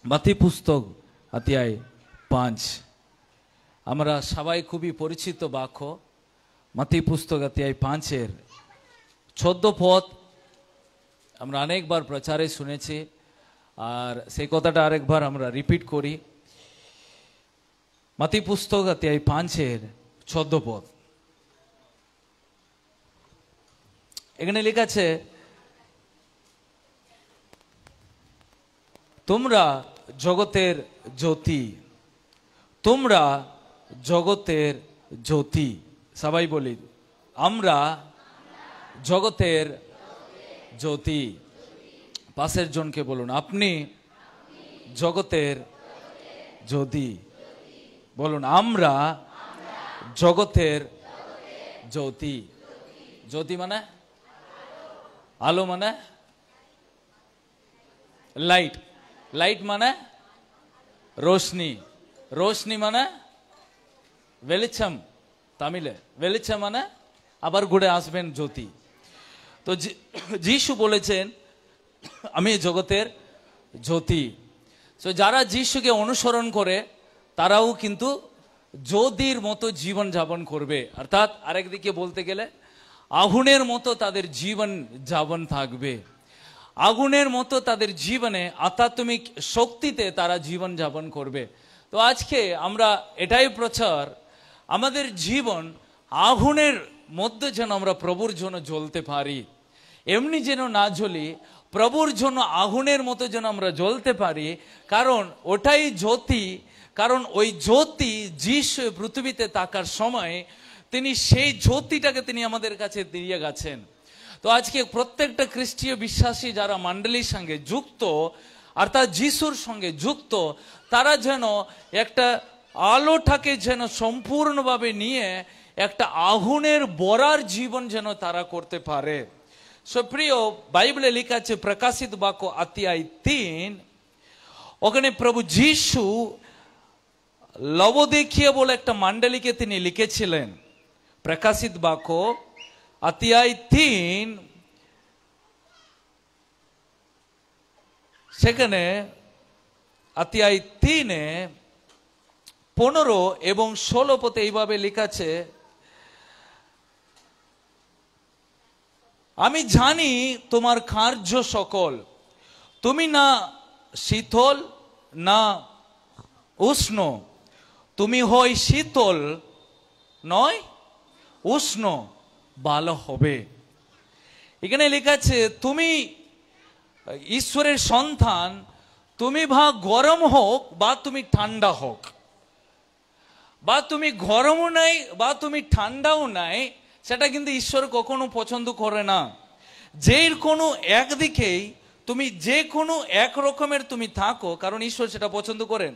মাথি পুস্তক অধ্যায় 5 আমরা সবাই খুবই পরিচিত বাক্য। মাথি পুস্তক অধ্যায় 5 14 পদ আমরা অনেকবার প্রচারে শুনেছি, আর সেই কথাটা আরেকবার আমরা রিপিট করি। মাথি পুস্তক অধ্যায় 5 14 পদ। এখানে লেখা আছে, তোমরা জগতের জ্যোতি, তোমরা জগতের জ্যোতি। সবাই বলি, আমরা জগতের জ্যোতি। পাশের জনকে বলুন, আপনি জগতের জ্যোতি। বলুন, আমরা জগতের জ্যোতি। জ্যোতি মানে আলো, মানে লাইট। লাইট মানে রোশনি। রোশনি মানে వెలిచం। তামিলে వెలిచం মানে আবার ঘুরে আসবেন জ্যোতি। তো যিশু বলেছেন, আমি জগতের জ্যোতি। তো যারা যিশুকে অনুসরণ করে তারাও কিন্তু জ্যোতির মতো জীবন যাপন করবে। অর্থাৎ আরেকদিকে বলতে গেলে আগুনের মতো তাদের জীবন যাপন থাকবে। আগুনের মতো তাদের জীবনে আধ্যাত্মিক শক্তিতে তারা জীবন যাপন করবে। তো আজকে আমরা এটাই প্রচার, আমাদের জীবন আগুনের মধ্যে যেন আমরা প্রভুর জন্য জ্বলতে পারি। এমনি যেন না জ্বলি, প্রভুর জন্য আগুনের মতো যেন আমরা জ্বলতে পারি, কারণ ওটাই জ্যোতি। কারণ ওই জ্যোতি যিশু পৃথিবীতে থাকার সময় তিনি সেই জ্যোতিটাকে তিনি আমাদের কাছে দিয়ে গেছেন। তো আজকে প্রত্যেকটা খ্রিস্টীয় বিশ্বাসী যারা মণ্ডলীর সঙ্গে যুক্ত, অর্থাৎ যিশুর সঙ্গে যুক্ত, তারা যেন একটা আলোটাকে যেন সম্পূর্ণভাবে নিয়ে একটা আগুনের বরার জীবন যেন তারা করতে পারে। সুপ্রিয়, বাইবেলে লেখা আছে প্রকাশিত বাক্য অধ্যায় 3, ওখানে প্রভু যিশু লবোদিকিয়া বলে একটা মণ্ডলীকে তিনি লিখেছিলেন। প্রকাশিত বাক্য অধ্যায় 3, সেখানে অধ্যায় 3 15 এবং 16 পদে এইভাবে লেখা আছে, আমি জানি তোমার কার্য সকল, তুমি না শীতল না উষ্ণ, তুমি হয় শীতল নয় উষ্ণ, ভালো হবে। এখানে লেখা আছে, তুমি ঈশ্বরের সন্তান, তুমি বা গরম হোক বা তুমি ঠান্ডা হোক, বা তুমি গরমও নাই বা তুমি ঠান্ডাও নাই, সেটা কিন্তু ঈশ্বর কখনো পছন্দ করে না। যে কোনো একদিকেই তুমি যে কোনো এক রকমের তুমি থাকো, কারণ ঈশ্বর সেটা পছন্দ করেন।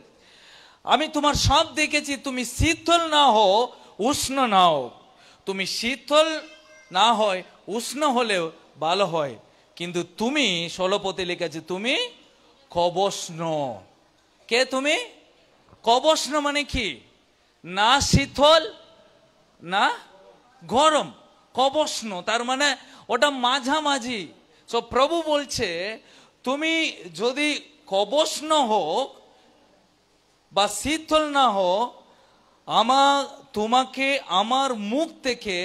আমি তোমার সব দেখেছি, তুমি শীতল না হও উষ্ণ না হও। তুমি শীতল না হয় উষ্ণ হলেও ভালো হয়, কিন্তু তুমি 16 পদে লেখা তুমি কবষ্ণ। কে তুমি? কবষ্ণ মানে কি? না শীতল না গরম, কবষ্ণ তার মানে ওটা মাঝামাঝি। সো প্রভু বলছে, তুমি যদি কবষ্ণ হোক বা শীতল না হো, তোমাকে আমার মুখ থেকে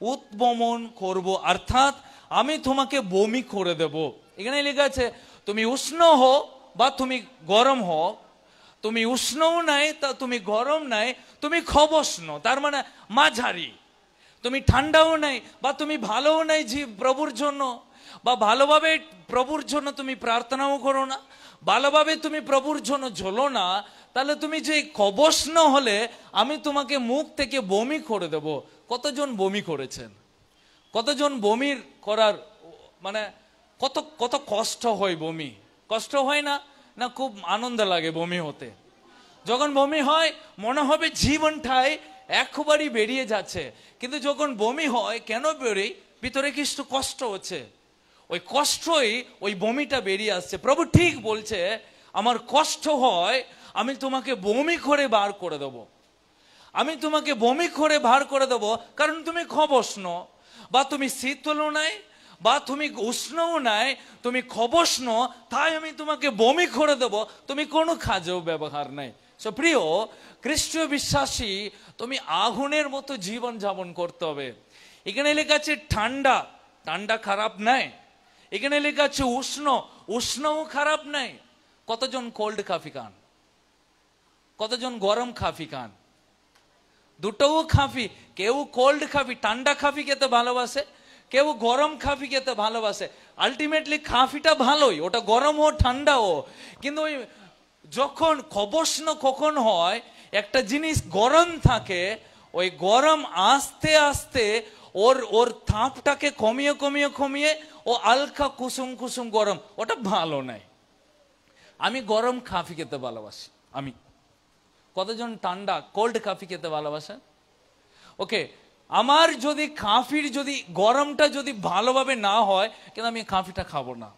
উদ্বমন করব, অর্থাৎ আমি তোমাকে বমি করে দেব। এখানে লেখা আছে, তুমি উষ্ণ হো বা তুমি গরম হো, তুমি উষ্ণও নাই তা তুমি গরম নাই, তুমি কবষ্ণ তার মানে মাঝারি। তুমি ঠান্ডাও নাই বা তুমি ভালোও নাই প্রভুর জন্য, বা ভালোভাবে প্রভুর জন্য তুমি প্রার্থনাও করো না, ভালোভাবে তুমি প্রভুর জন্য জ্বলো না, তাহলে তুমি যে কবষ্ণ হলে আমি তোমাকে মুখ থেকে বমি করে দেব। কতজন বমি করেছেন? কতজন বমির করার মানে কত কত কষ্ট হয়? বমি কষ্ট হয় না? না খুব আনন্দ লাগে বমি হতে? যখন বমি হয় মনে হবে জীবনটাই একবারই বেরিয়ে যাচ্ছে, কিন্তু যখন বমি হয় কেন বেরোয়? ভিতরে কিছু কষ্ট হচ্ছে, ওই কষ্টই ওই বমিটা বেরিয়ে আসছে। প্রভু ঠিক বলছে, আমার কষ্ট হয়, আমি তোমাকে বমি করে বার করে দেব, আমি তোমাকে বমি করে বার করে দেব, কারণ তুমি কবষ্ণ, বা তুমি শীতলও নাই বা তুমি উষ্ণও নাই, তুমি খবস্ন, তাই আমি তোমাকে বমি করে দেব, তুমি কোনো কাজেও ব্যবহার নাই। সো প্রিয় খ্রিস্টীয় বিশ্বাসী, তুমি আগুনের মতো জীবন যাপন করতে হবে। এখানে লেখা আছে ঠান্ডা, ঠান্ডা খারাপ নাই। এখানে লেখা আছে উষ্ণ, উষ্ণও খারাপ নাই। কতজন কোল্ড কফি খান? কতজন গরম কফি খান? দুটোও কফি। কেউ কোল্ড কফি, ঠান্ডা কফি খেতে ভালোবাসে, কেউ গরম কফি খেতে ভালোবাসে। আলটিমেটলি কফিটা ভালোই, ওটা গরম হোক ঠান্ডা হোক, কিন্তু ওই যখন খবস্ন কখন হয়, একটা জিনিস গরম থাকে, ওই গরম আস্তে আস্তে ওর ওর তাপটাকে কমিয়ে কমিয়ে কমিয়ে ও হালকা কুসুম কুসুম গরম, ওটা ভালো নাই। আমি গরম কফি খেতে ভালোবাসি। আমি, কতজন ঠান্ডা কোল্ড কফি খেতে ভালোবাসে? ওকে, আমার যদি কফির যদি গরমটা যদি ভালোভাবে না হয়, কিন্তু আমি কফিটা খাবো না।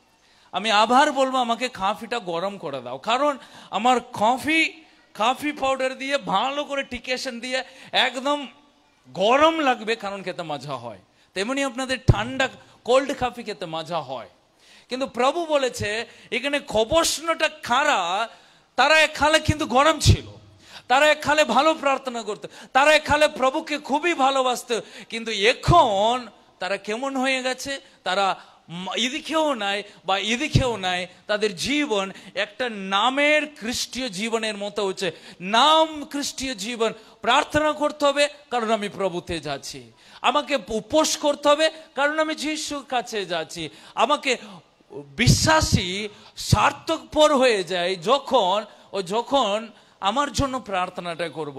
আমি আবার বলবো, আমাকে কফিটা গরম করে দাও, কারণ আমার কফি পাউডার দিয়ে ভালো করে টিকেশন দিয়ে একদম গরম লাগবে, কারণ খেতে মজা হয়। তেমনি আপনাদের ঠান্ডা কোল্ড কফি খেতে মজা হয়। কিন্তু প্রভু বলেছে এখানে খবস্নটা খারা, তারা এক খালে কিন্তু গরম ছিল, তারা এক খালে ভালো প্রার্থনা করতো, তারা এক খালে প্রভুকে খুবই ভালোবাসতো। কিন্তু এখন তারা কেমন হয়ে গেছে? তারা এদিকেও নাই বা এদিকেও নাই। তাদের জীবন একটা নামের খ্রিস্টীয় জীবনের মতো হচ্ছে। নাম খ্রিস্টীয় জীবন। প্রার্থনা করতে হবে কারণ আমি প্রভুতে যাচ্ছি, আমাকে উপোস করতে হবে কারণ আমি যিশুর কাছে যাচ্ছি। আমাকে বিশ্বাসী সার্থকপর হয়ে যায় যখন আমার জন্য প্রার্থনাটা করব,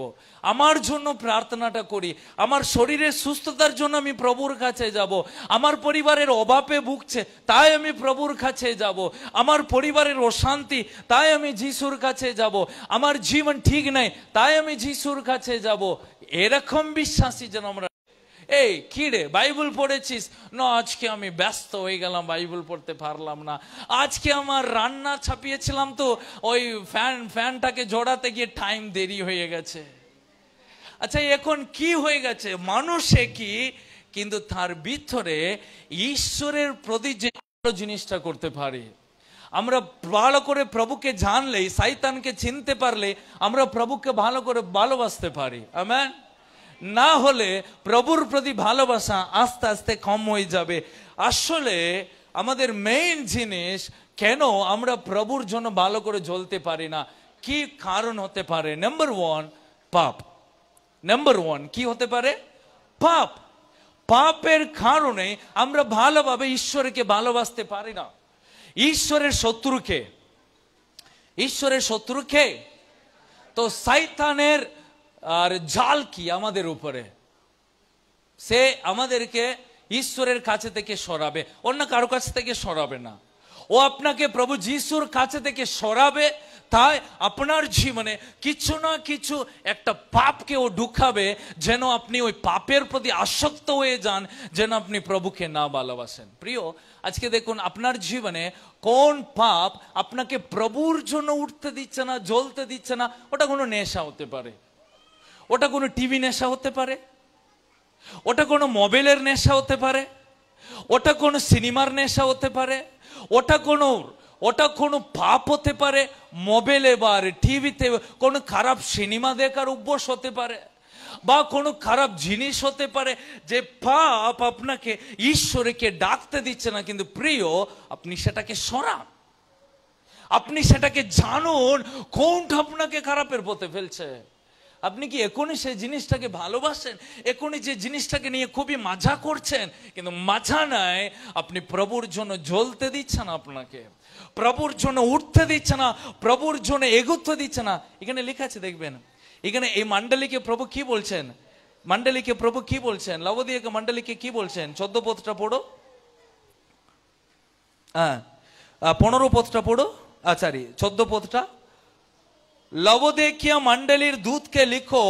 আমার জন্য প্রার্থনাটা করি। আমার শরীরের সুস্থতার জন্য আমি প্রভুর কাছে যাব। আমার পরিবারের অভাবে ভুগছে, তাই আমি প্রভুর কাছে যাব। আমার পরিবারের অশান্তি, তাই আমি যিশুর কাছে যাব। আমার জীবন ঠিক নাই, তাই আমি যিশুর কাছে যাব। এরকম বিশ্বাসী যেন আমরা। এই কি রে, বাইবেল পড়েছিস? না, আজকে আমি ব্যস্ত হয়ে গেলাম, বাইবেল পড়তে পারলাম না। আজকে আমার রান্না ছাপিয়েছিলাম, তো ওই ফ্যানটাকে জোড়াতে গিয়ে টাইম দেরি হয়ে গেছে। আচ্ছা, এখন কি হয়ে গেছে? মানুষে কি, কিন্তু তার ভিতরে ঈশ্বরের প্রতি যে জিনিসটা করতে পারে। আমরা ভালো করে প্রভুকে জানলেই, শয়তানকে চিনতে পারলে আমরা প্রভুকে ভালো করে ভালোবাসতে পারি। আমেন। না হলে প্রভুর প্রতি ভালোবাসা আস্তে আস্তে কম হয়ে যাবে। আসলে আমাদের মেইন জিনিস, কেন আমরা প্রভুর জন্য ভালো করে জ্বলতে পারি না, কি কারণ হতে পারে? নাম্বার ওয়ান, পাপ। নাম্বার ওয়ান কি হতে পারে? পাপ। পাপের কারণে আমরা ভালোভাবে ঈশ্বরকে ভালোবাসতে পারি না। ঈশ্বরের শত্রুকে, ঈশ্বরের শত্রুকে তো শয়তানের আর জাল কি আমাদের উপরে, সে আমাদেরকে ঈশ্বরের কাছে থেকে সরাবে, অন্য কারো কাছে থেকে সরাবে না। ও আপনাকে প্রভু যিশুর কাছে থেকে সরাবে, তাই আপনার জীবনে কিছু না কিছু একটা পাপকে ও ঢুকাবে, যেন আপনি ওই পাপের প্রতি আসক্ত হয়ে যান, যেন আপনি প্রভুকে না ভালোবাসেন। প্রিয়, আজকে দেখুন আপনার জীবনে কোন পাপ আপনাকে প্রভুর জন্য উঠতে দিচ্ছে না, জ্বলতে দিচ্ছে না। ওটা কোনো নেশা হতে পারে, ওটা কোনো টিভি নেশা হতে পারে, ওটা কোনো মোবাইলের নেশা হতে পারে, ওটা কোনো সিনেমার নেশা হতে পারে, ওটা কোনো পাপ হতে পারে। মোবাইলে বা টিভিতে কোনো খারাপ সিনেমা দেখার অভ্যাস হতে পারে, বা কোনো খারাপ জিনিস হতে পারে, যে পাপ আপনাকে ঈশ্বরকে ডাকতে দিচ্ছে না। কিন্তু প্রিয়, আপনি সেটাকে সরান, আপনি সেটাকে জানুন কোনটা আপনাকে খারাপের পথে ফেলছে। আপনি কি এখনই সেই জিনিসটাকে ভালোবাসেন? এখনই যে জিনিসটাকে নিয়ে খুবই মজা করছেন, কিন্তু মজা নাই, আপনি প্রভুর জন্য জ্বলতে দিচ্ছে না, আপনাকে প্রভুর জন্য উঠতে দিচ্ছে না, প্রভুর জন্য এগোতে দিচ্ছে না। এখানে লেখা আছে, দেখবেন এখানে এই মণ্ডলীকে প্রভু কি বলছেন, মণ্ডলীকে প্রভু কি বলছেন, লাওদিয়া মণ্ডলীকে কি বলছেন? 14 পদটা পড়ো, 15 পদটা পড়ো, 14 পদটা। লাওদিয়া মণ্ডলীর দূতকে লিখো,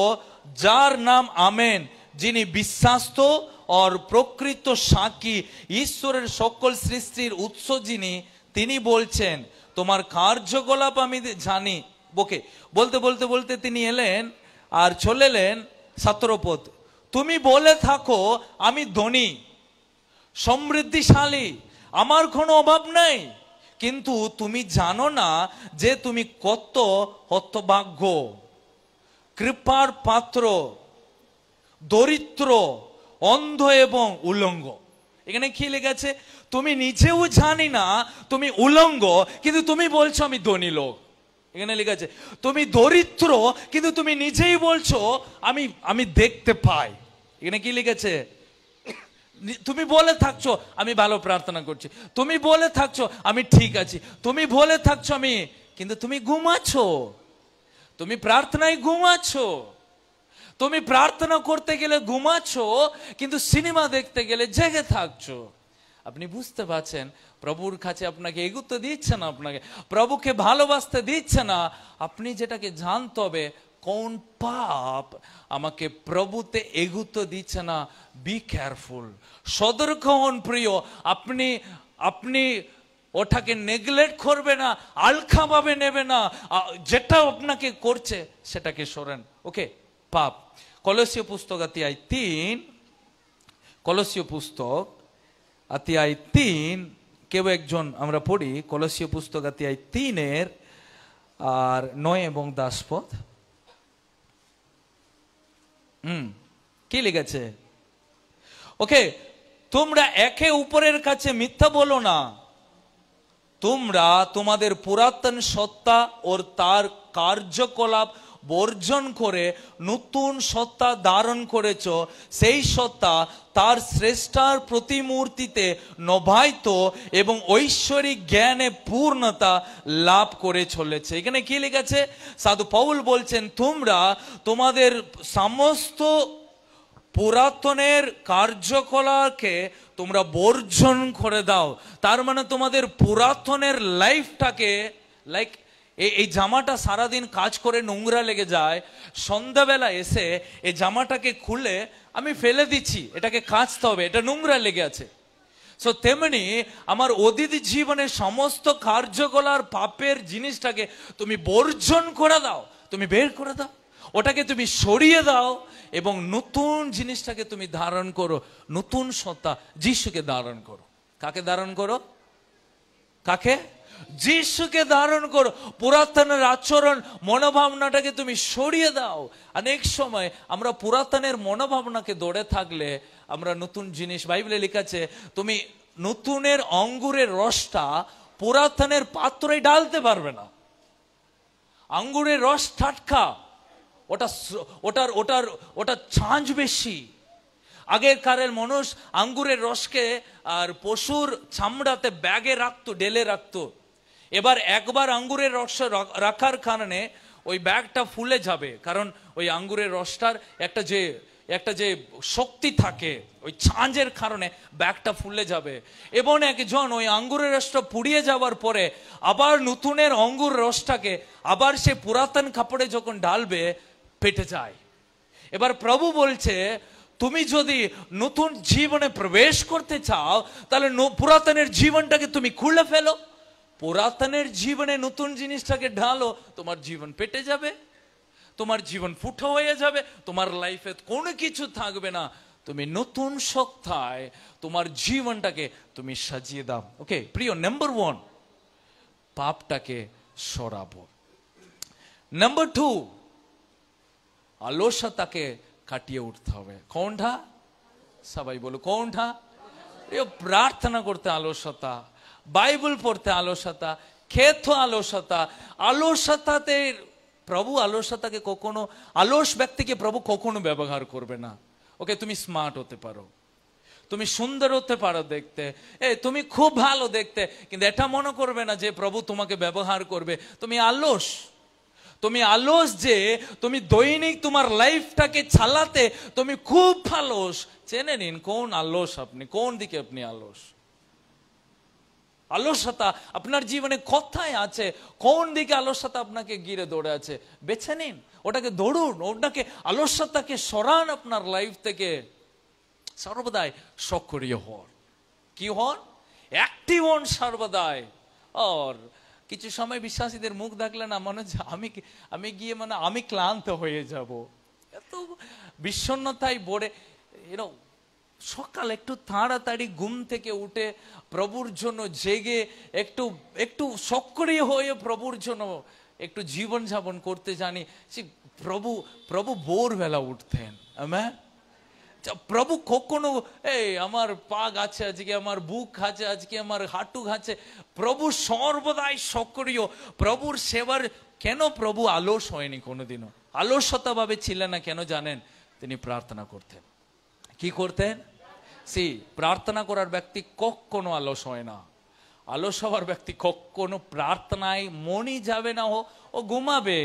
যার নাম আমেন, যিনি বিশ্বাস্ত और প্রকৃত সাক্ষী, ঈশ্বরের সকল সৃষ্টির উৎস যিনি, তিনি বলছেন, তোমার কার্যকলাপ আমি জানি। ওকে, বলতে বলতে বলতে তিনি এলেন আর চলে এলেন 17 পদ। তুমি বলে থাকো আমি ধনী, সমৃদ্ধিশালী, আমার কোনো অভাব নাই, কিন্তু তুমি জানো না যে তুমি কত হতভাগ্য, কৃপার পাত্র, দরিদ্র, অন্ধ এবং উলঙ্গ। এখানে কি লেগেছে? তুমি নিজেও জানি না তুমি উলঙ্গ, কিন্তু তুমি বলছো আমি ধনী লোক। এখানে লেগেছে তুমি দরিদ্র, কিন্তু তুমি নিজেই বলছো আমি আমি দেখতে পাই। এখানে কি লিখেছে? তুমি বলে থাকছো আমি ভালো প্রার্থনা করছি, তুমি বলে থাকছো আমি ঠিক আছি, তুমি বলে থাকছো আমি, কিন্তু তুমি ঘুমাচ্ছো, তুমি প্রার্থনায় ঘুমাচ্ছো, তুমি প্রার্থনা করতে গেলে ঘুমাচ্ছো, কিন্তু সিনেমা দেখতে গেলে জেগে থাকছো। আপনি বুঝতে পারছেন প্রভুর কাছে আপনাকে এগুতে দিচ্ছে না, আপনাকে প্রভুকে ভালোবাসতে দিচ্ছে না। আপনি যেটাকে জানতে হবে, কোন পাপ আমাকে প্রভুতে এগুতে দিচ্ছে না। বি কেয়ারফুল, সতর্ক হন প্রিয়। আপনি আপনি ওটাকে নেগলেক্ট করবে না, আলখা ভাবে নেবে না, যেটা আপনাকে করছে সেটাকে সরেন। ওকে, পাপ। কলসীয় পুস্তক অধ্যায় 3, কলসীয় পুস্তক অধ্যায় 3, কেউ একজন আমরা পড়ি কলসীয় পুস্তক অধ্যায় 3 আর 9 এবং 10 পদ। কি লিখেছে? ওকে, তোমরা একে উপরের কাছে মিথ্যা বলো না, তোমরা তোমাদের পুরাতন সত্তা ও তার কার্যকলাপ বর্জন করে নতুন সত্তা ধারণ করেছ, সেই সত্তা তার শ্রেষ্ঠার প্রতিমূর্তিতে নবায়িত এবং ঐশ্বরিক জ্ঞানে পূর্ণতা লাভ করে চলেছে। এখানে কি লিখেছে? সাধু পাউল বলছেন তোমরা তোমাদের সমস্ত পুরাতনের কার্যকলাপকে তোমরা বর্জন করে দাও। তার মানে তোমাদের পুরাতনের লাইফটাকে, লাইক এই জামাটা সারাদিন কাজ করে নোংরা লেগে যায়, সন্ধ্যাবেলা এসে এই জামাটাকে খুলে আমি ফেলে দিচ্ছি, এটাকে কাচতে হবে, এটা নোংরা লেগে আছে। সো তেমনি আমার অতীত জীবনের সমস্ত কার্যকলাপ পাপের জিনিসটাকে তুমি বর্জন করে দাও, তুমি বের করে দাও, ওটাকে তুমি সরিয়ে দাও এবং নতুন জিনিসটাকে তুমি ধারণ করো, নতুন সত্তা যিশুকে ধারণ করো। কাকে ধারণ করো? কাকে? যিশুকে ধারণ করো। পুরাতনের আচরণ মনোভাবনাটাকে তুমি সরিয়ে দাও। অনেক সময় আমরা পুরাতনের মনোভাবনাকে দৌড়ে থাকলে আমরা নতুন জিনিস, বাইবেলে লেখা আছে তুমি নতুনের অঙ্গুরের রসটা পুরাতনের পাত্রে ঢালতে পারবে না। আঙ্গুরের রস টাটকা, ওটা ছাঁচ বেশি। আগের কারের মানুষ আঙ্গুরের রসকে আর পশুর চামড়াতে ব্যাগে রাখতো, ডেলে রাখতো। এবার একবার আঙ্গুরের রস রাখার কারণে ওই ব্যাগটা ফুলে যাবে, কারণ ওই আঙ্গুরের রসটার একটা যে শক্তি থাকে ওই ছাঁচের কারণে ব্যাগটা ফুলে যাবে। এবং একজন ওই আঙ্গুরের রসটা পুড়িয়ে যাওয়ার পরে আবার নতুনের আঙ্গুর রসটাকে আবার সে পুরাতন কাপড়ে যখন ঢালবে পেটে যায়। এবার প্রভু বলছে তুমি যদি নতুন জীবনে প্রবেশ করতে চাও তাহলে পুরাতনের জীবনটাকে তুমি খুলে ফেলো, পুরাতনের জীবনে নতুন জিনিসটাকে ঢালো, তোমার জীবন পেটে যাবে, তোমার জীবন ফুটো হয়ে যাবে, তোমার লাইফে কোনো কিছু থাকবে না। তুমি নতুন সত্তায় তোমার জীবনটাকে তুমি সাজিয়ে দাও। ওকে প্রিয়, নাম্বার 1 পাপটাকে সরাবো। নাম্বার 2 অলসতাকে কাটিয়ে উঠতে হবে। কোনটা? সবাই বলো কোনটা? প্রার্থনা করতে অলসতা, বাইবেল পড়তে অলসতা, খেতে অলসতা। অলসতাতে প্রভু অলসতাকে কখনো, অলস ব্যক্তিকে প্রভু কখনো ব্যবহার করবে না। ওকে, তুমি স্মার্ট হতে পারো, তুমি সুন্দর হতে পারো দেখতে, তুমি খুব ভালো দেখতে, কিন্তু এটা মনে করবে না যে প্রভু তোমাকে ব্যবহার করবে। তুমি অলস, তুমি অলস যে তুমি দৈনিক তোমার লাইফটাকে চালাতে তুমি খুব অলস। চেনে নিন কোন অলস আপনি, কোন দিকে আপনি অলস। অলসতা আপনার জীবনে কোথায় আছে, কোন দিকে অলসতা আপনাকে ঘিরে দৌড়ে আছে, বেছে নিন, ওটাকে দৌড়ুন, ওটাকে অলসতাকে সরান আপনার লাইফ থেকে। সর্বদাই সক্রিয় হন, কি হন? অ্যাক্টিভ হন সর্বদাই। আর কিছু সময় বিশ্বাসীদের মুখ দেখলে না মনে হচ্ছে আমি গিয়ে মানে আমি ক্লান্ত হয়ে যাব, এত বিষণ্ণতায় ভরে সকাল একটু তাড়াতাড়ি ঘুম থেকে উঠে প্রভুর জন্য জেগে একটু একটু সক্রিয় হয়ে প্রভুর জন্য একটু জীবন যাপন করতে জানি। সে প্রভু ভোরবেলা উঠতেন। আমেন। প্রভু কখনো এই আমার পা ঘাচ্ছে আজকে, আমার বুক ঘাচ্ছে আজকে, আমার হাঁটু ঘাচ্ছে, প্রভু সর্বদাই সক্রিয় প্রভুর সেবার। কেন প্রভু আলস হয়নি কোনোদিনও? আলস্যতা ভাবে ছিলেন না কেন জানেন? তিনি প্রার্থনা করতেন। কি করতেন? প্রার্থনা করার ব্যক্তি কখনো আলস হয় না। আলস হওয়ার ব্যক্তি কখনো প্রার্থনায় মনই যাবে না, ও ঘুমাবে।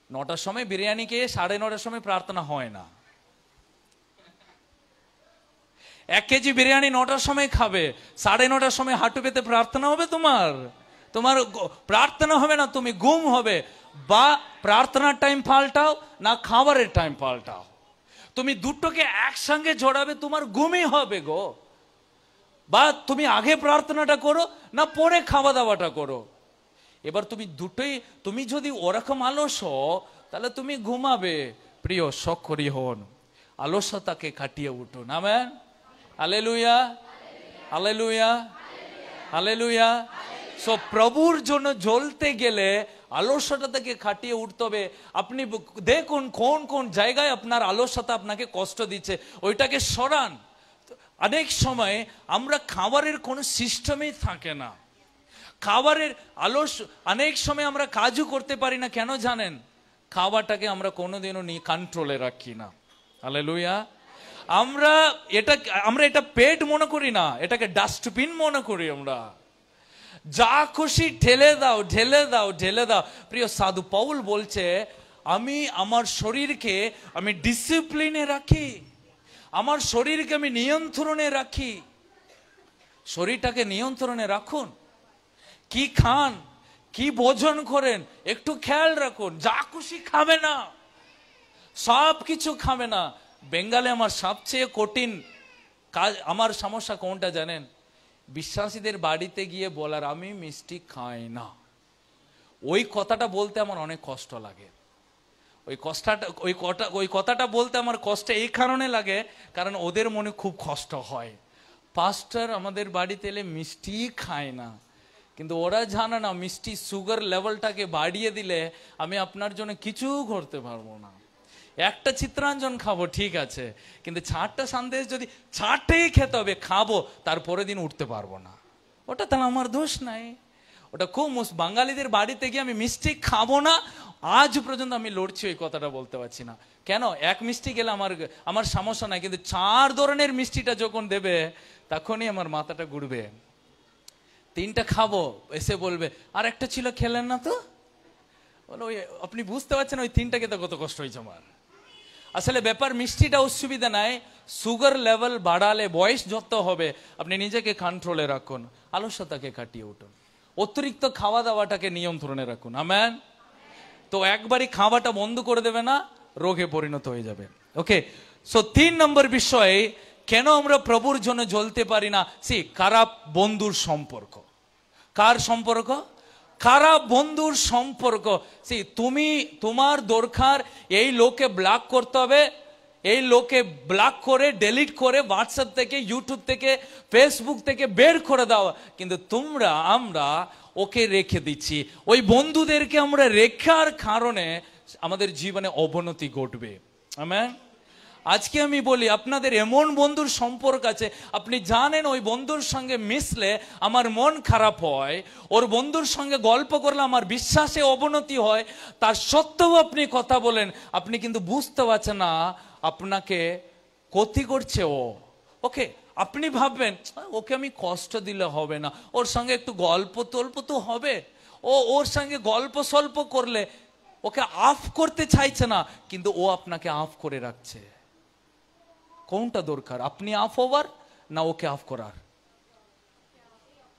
9টার সময় বিরিয়ানি খেয়ে 9:30টার সময় প্রার্থনা হয় না। 1 কেজি বিরিয়ানি 9টার সময় খাবে, 9:30টার সময় হাঁটু পেতে প্রার্থনা হবে? তোমার প্রার্থনা হবে না, তুমি ঘুম হবে। বা প্রার্থনার টাইম পাল্টাও, না খাবারের টাইম পাল্টাও। তুমি দুটোকে একসঙ্গে জড়াবে, তোমার ঘুমই হবে গো। বা তুমি আগে প্রার্থনাটা করো, না পরে খাওয়া দাওয়াটা করো। এবার তুমি দুটোই, তুমি যদি ওরকম আলস হও তাহলে তুমি ঘুমাবে। প্রিয়, সক্রিয় হন, আলস্যতাকে কাটিয়ে উঠুন। Amen. Hallelujah, hallelujah, hallelujah. So প্রভুর জন্য জ্বলতে গেলে আলস্যতা থেকে কাটিয়ে উঠতে হবে। আপনি দেখুন কোন কোন জায়গায় আপনার আলস্যতা আপনাকে কষ্ট দিচ্ছে, ওইটাকে সরান। অনেক সময় আমরা খাবারের কোনো সিস্টেমই থাকে না, খাবারের অনেক সময় আমরা কাজও করতে পারি না। কেন জানেন? খাবারটাকে আমরা কোনোদিনও কন্ট্রোলে রাখি না। হালেলুয়া। আমরা এটা পেট মনে করি না, এটাকে ডাস্টবিন মনে করি। আমরা যা খুশি ঢেলে দাও, ঢেলে দাও, ঢেলে দাও। প্রিয়, সাধু পাউল বলছে, আমি আমার শরীরকে আমি ডিসিপ্লিনে রাখি, আমার শরীরকে আমি নিয়ন্ত্রণে রাখি। শরীরটাকে নিয়ন্ত্রণে রাখুন। কি খান, কি ভোজন করেন, একটু খেয়াল রাখুন। যা খুশি খাবে না, সব কিছু খাবে না। বেঙ্গালে আমার সবচেয়ে কঠিন কাজ, আমার সমস্যা কোনটা জানেন? বিশ্বাসীদের বাড়িতে গিয়ে বলার আমি মিষ্টি খাই না। ওই কথাটা বলতে আমার অনেক কষ্ট লাগে। ওই কথাটা বলতে আমার কষ্ট এই কারণে লাগে, কারণ ওদের মনে খুব কষ্ট হয়। পাস্টার আমাদের বাড়িতে এলে মিষ্টি খায় না, কিন্তু ওরা জানে না মিষ্টি সুগার লেভেলটাকে বাড়িয়ে দিলে আমি আপনার জন্য কিছু করতে পারবো না। একটা চিত্রাঞ্জন খাবো ঠিক আছে, কিন্তু 4টা সন্দেশ যদি 4টেই খেতে হবে, খাবো, তারপরে দিন উঠতে পারবো না। ওটা তাহলে আমার দোষ নাই। ওটা খুব বাঙালিদের বাড়িতে গিয়ে আমি মিষ্টি খাবো না, আজ পর্যন্ত আমি লড়ছি, ওই কথাটা বলতে পারছি না। কেন? এক মিষ্টি গেলে আমার সমস্যা নাই, কিন্তু 4 ধরনের মিষ্টিটা যখন দেবে তখনই আমার মাথাটা ঘুরবে। 3টা খাবো, এসে বলবে আর একটা ছিল খেলেন না তো। বলো ওই আপনি বুঝতে পারছেন ওই 3টা খেতে কত কষ্ট হয়েছে আমার। আসলে ব্যাপার মিষ্টিটা অসুবিধা নাই, সুগার লেভেল বাড়ালে বয়স যত হবে আপনি নিজেকে কন্ট্রোলে রাখুন, আলস্যতাকে কাটিয়ে উঠুন, অতিরিক্ত খাওয়া দাওয়াটাকে নিয়ন্ত্রণে রাখুন। আমেন। তো একবারই খাওয়াটা বন্ধ করে দেবে না, রোগে পরিণত হয়ে যাবে। ওকে, সো 3 নম্বর বিষয়, কেন আমরা প্রভুর জন্য জ্বলতে পারি না? খারাপ বন্ধুর সম্পর্ক। কার সম্পর্ক? খারাপ বন্ধুর সম্পর্ক। তোমার দরকার এই লোকে ব্লক করতে হবে, এই লোকে ব্লক করে ডিলিট করে হোয়াটসঅ্যাপ থেকে, ইউটিউব থেকে, ফেসবুক থেকে বের করে দাও, কিন্তু আমরা ওকে রেখে দিচ্ছি। ওই বন্ধুদেরকে আমরা রেখার কারণে আমাদের জীবনে অবনতি ঘটবে। আমেন। আজকে আমি বলি, আপনাদের এমন বন্ধুর সম্পর্ক আছে, আপনি জানেন ওই বন্ধুর সঙ্গে মিশলে আমার মন খারাপ হয়, ওর বন্ধুর সঙ্গে গল্প করলে আমার বিশ্বাসে অবনতি হয়, তার সত্ত্বেও আপনি কথা বলেন, আপনি কিন্তু বুঝতে পারছেন না আপনাকে ক্ষতি করছে ও। ওকে, আপনি ভাববেন ওকে আমি কষ্ট দিলে হবে না, ওর সঙ্গে একটু গল্প তল্প তো হবে, ওর সঙ্গে গল্প সল্প করলে ওকে আফ করতে চাইছে না, কিন্তু ও আপনাকে আফ করে রাখছে। কোনটা দরকার? আপনি আফ হওয়ার না ওকে আফ করার?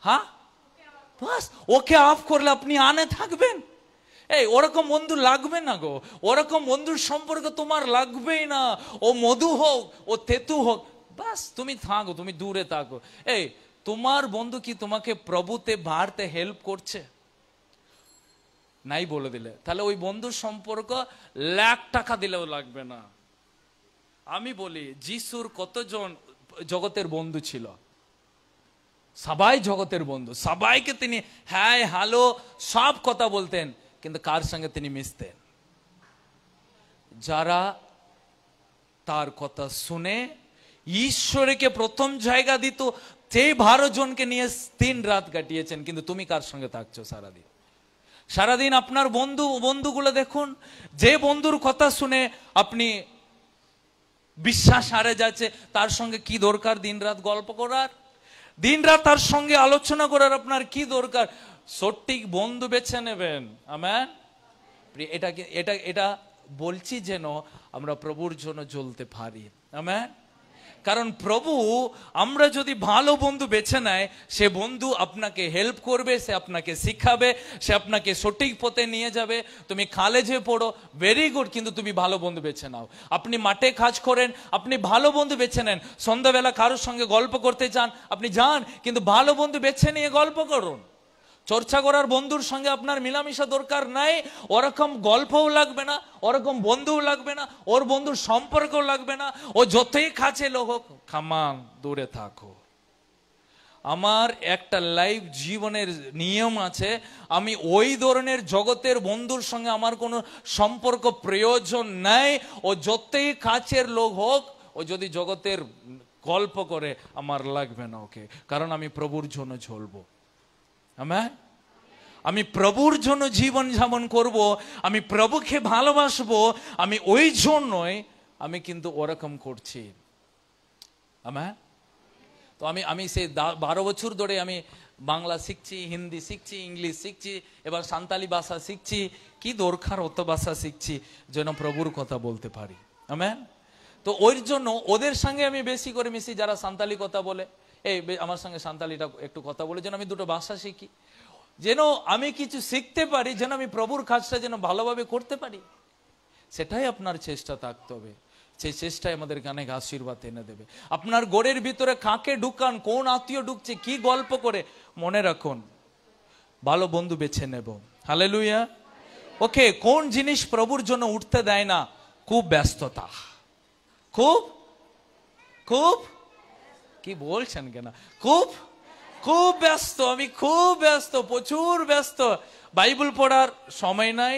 হ্যাঁ, বাস ওকে আফ করলে আপনি আনে থাকবেন। এই ওরকম বন্ধু লাগবে না গো, ওরকম বন্ধুর সম্পর্ক তোমার লাগবেই না। ও মধু হোক, ও তেতু হোক, বাস তুমি থাকো, তুমি দূরে থাকো। এই তোমার বন্ধু কি তোমাকে প্রভুতে বাড়তে হেল্প করছে? নাই বলে দিলে, তাহলে ওই বন্ধুর সম্পর্ক 1,00,000 টাকা দিলেও লাগবে না। আমি বলি যিশুর কতজন জগতের বন্ধু ছিল? সবাই জগতের বন্ধু, সবাইকে তিনি হ্যাঁ হ্যালো সব কথা বলতেন, কিন্তু কার সঙ্গে তিনি মিশতেন? যারা তার কথা শুনে ঈশ্বরকে প্রথম জায়গা দিত, সেই 12 জনকে নিয়ে 3 রাত কাটিয়েছেন। কিন্তু তুমি কার সঙ্গে থাকছো সারাদিন? সারাদিন আপনার বন্ধুগুলো দেখুন, যে বন্ধুর কথা শুনে আপনি বিশ্বাস হারে যাচ্ছে, তার সঙ্গে কি দরকার দিন রাত গল্প করার, দিন রাত তার সঙ্গে আলোচনা করার আপনার কি দরকার? সঠিক বন্ধু বেছে নেবেন। আমেন। এটা বলছি যেন আমরা প্রভুর জন্য চলতে পারি। আমেন। কারণ প্রভু, আমরা যদি ভালো বন্ধু বেছে নেয়, সে বন্ধু আপনাকে হেল্প করবে, সে আপনাকে শিখাবে, সে আপনাকে সঠিক পথে নিয়ে যাবে। তুমি কলেজে পড়ো, ভেরি গুড, কিন্তু তুমি ভালো বন্ধু বেছে নাও। আপনি মাঠে কাজ করেন, আপনি ভালো বন্ধু বেছে নেন। সন্ধ্যাবেলা কারোর সঙ্গে গল্প করতে চান, আপনি যান, কিন্তু ভালো বন্ধু বেছে নিয়ে গল্প করুন। চর্চা করার বন্ধুর সঙ্গে আপনার মিলামিশা দরকার নাই, ওরকম গল্পও লাগবে না, ওরকম বন্ধুও লাগবে না, ওর বন্ধুর সম্পর্কও লাগবে না। ও যতই কাছে লোক হোক, খামান দূরে থাকো। আমার একটা লাইফ জীবনের নিয়ম আছে, আমি ওই ধরনের জগতের বন্ধুর সঙ্গে আমার কোনো সম্পর্ক প্রয়োজন নাই। ও যতই কাছের লোক হোক, ও যদি জগতের গল্প করে, আমার লাগবে না ওকে, কারণ আমি প্রভুর জন্য চলবো। আমি প্রভুর জন্য জীবন যাপন করব, আমি প্রভুকে ভালোবাসবো, আমি ওই জন্যই আমি কিন্তু ওরকম করছি। তো আমি সেই 12 বছর ধরে আমি বাংলা শিখছি, হিন্দি শিখছি, ইংলিশ শিখছি, এবার সাঁওতালি ভাষা শিখছি। কি দরকার অত ভাষা শিখছি? যেন প্রভুর কথা বলতে পারি। আমেন। তো ওই জন্য ওদের সঙ্গে আমি বেশি করে মিশি, যারা সাঁওতালি কথা বলে। এই আমার সঙ্গে সাঁওতালিটা একটু কথা বলে, যেন আমি 2টো ভাষা শিখি, যেন আমি কিছু শিখতে পারি, যেন আমি প্রভুর কাজটা যেন ভালোভাবে করতে পারি। সেটাই আপনার চেষ্টা থাকতে হবে। সেই চেষ্টায় আমাদেরকে অনেক আশীর্বাদ এনে দেবে। আপনার ঘরের ভিতরে কাকে ঢুকান, কোন আত্মীয় ঢুকছে, কি গল্প করে, মনে রাখুন ভালো বন্ধু বেছে নেব। হালেলুয়া। ওকে, কোন জিনিস প্রভুর জন্য উঠতে দেয় না? খুব ব্যস্ততা। খুব খুব কি বলছেন কেন? খুব খুব ব্যস্ত, আমি খুব ব্যস্ত, প্রচুর ব্যস্ত। বাইবেল পড়ার সময় নাই,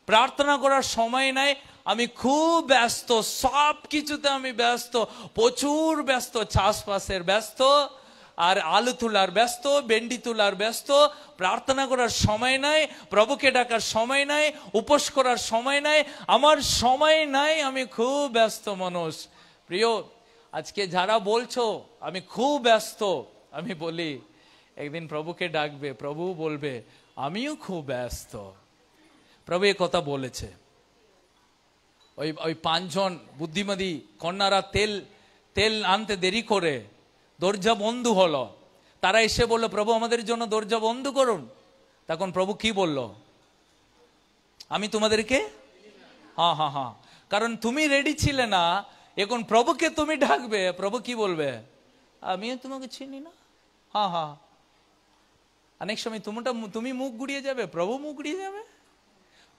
প্রার্থনা করার সময় নাই, আমি খুব ব্যস্ত, সব কিছুতে আমি ব্যস্ত, প্রচুর ব্যস্ত। চাষবাসের ব্যস্ত, আর আলু তোলার ব্যস্ত, ভেন্ডি তোলার ব্যস্ত। প্রার্থনা করার সময় নাই, প্রভুকে ডাকার সময় নাই, উপোস করার সময় নাই, আমার সময় নাই, আমি খুব ব্যস্ত মানুষ। প্রিয়, আজকে যারা বলছো আমি খুব ব্যস্ত, আমি বলি একদিন প্রভুকে ডাকবে, প্রভু বলবে আমিও খুব ব্যস্ত। প্রভু এ কথা বলেছে। ওই 5 জন বুদ্ধিমতী কন্যারা তেল আনতে দেরি করে দরজা বন্ধ হলো। তারা এসে বলল, প্রভু আমাদের জন্য দরজা বন্ধ করুন। তখন প্রভু কি বলল? আমি তোমাদেরকে হ্যাঁ, কারণ তুমি রেডি ছিলে না। এখন প্রভুকে তুমি ডাকবে, প্রভু কি বলবে? আমিও তোমাকে চিনি না। হ্যাঁ, অনেক সময় তুমি মুখ গুড়িয়ে যাবে, প্রভু মুখ গুড়িয়ে যাবে।